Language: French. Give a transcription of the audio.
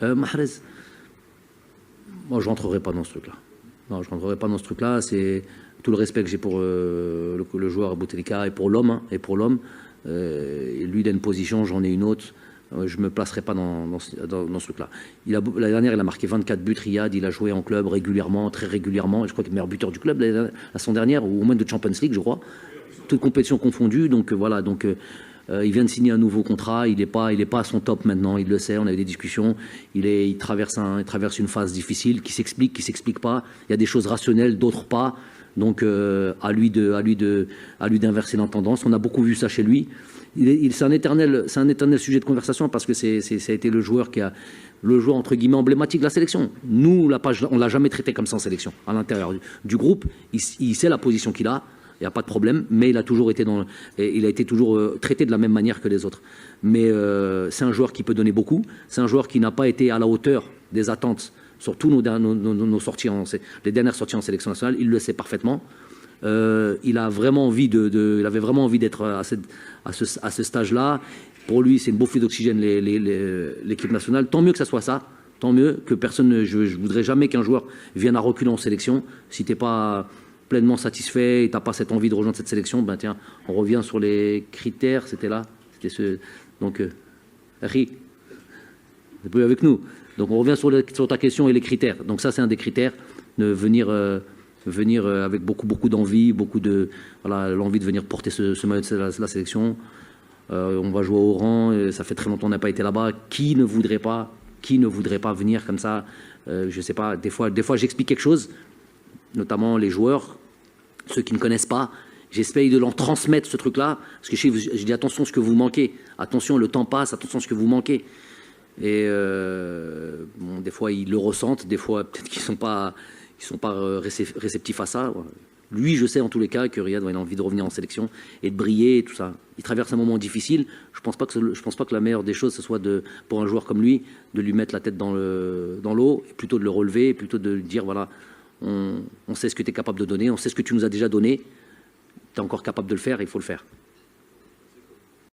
Mahrez, moi je ne rentrerai pas dans ce truc-là. Non, je ne rentrerai pas dans ce truc-là. C'est tout le respect que j'ai pour le joueur Bouteflika et pour l'homme. Lui, il a une position, j'en ai une autre. Je ne me placerai pas dans ce truc-là. L'année dernière, il a marqué 24 buts, Riyad. Il a joué en club régulièrement, très régulièrement. Et je crois qu'il est le meilleur buteur du club la saison dernière, ou au moins de Champions League, je crois. Toutes compétitions confondues. Donc voilà. Donc, il vient de signer un nouveau contrat. Il n'est pas à son top maintenant. Il le sait. On a eu des discussions. Il traverse une phase difficile qui s'explique pas. Il y a des choses rationnelles, d'autres pas. Donc à lui d'inverser la tendance. On a beaucoup vu ça chez lui. C'est un éternel sujet de conversation parce que ça a été le joueur entre guillemets emblématique de la sélection. Nous, on l'a jamais traité comme ça en sélection. À l'intérieur du groupe, il sait la position qu'il a. Il n'y a pas de problème, mais il a été toujours traité de la même manière que les autres. Mais c'est un joueur qui peut donner beaucoup. C'est un joueur qui n'a pas été à la hauteur des attentes sur tous nos sorties, les dernières sorties en sélection nationale. Il le sait parfaitement. Il avait vraiment envie d'être à ce stage-là. Pour lui, c'est une bouffée d'oxygène l'équipe nationale. Tant mieux que ça soit ça. Tant mieux que personne. Je voudrais jamais qu'un joueur vienne à reculer en sélection. Si t'es pas pleinement satisfait et t'as pas cette envie de rejoindre cette sélection, ben tiens, on revient sur les critères. C'était là. Donc, Ri, c'est plus avec nous. Donc on revient sur ta question et les critères. Donc ça, c'est un des critères de venir avec beaucoup d'envie, l'envie de venir porter ce maillot de la sélection. On va jouer au rang. Ça fait très longtemps qu'on n'a pas été là-bas. Qui ne voudrait pas venir comme ça? Je sais pas. Des fois, j'explique quelque chose, notamment les joueurs, ceux qui ne connaissent pas. J'essaye de leur transmettre ce truc-là, parce que je dis attention à ce que vous manquez, attention, le temps passe, attention à ce que vous manquez. Et des fois ils le ressentent, des fois peut-être qu'ils sont pas réceptifs à ça. Lui, je sais en tous les cas que Riyad a envie de revenir en sélection et de briller et tout ça. Il traverse un moment difficile. Je pense pas que la meilleure des choses ce soit pour un joueur comme lui de lui mettre la tête dans l'eau, et plutôt de le relever, et plutôt de lui dire voilà, on sait ce que tu es capable de donner, on sait ce que tu nous as déjà donné. Tu es encore capable de le faire, il faut le faire.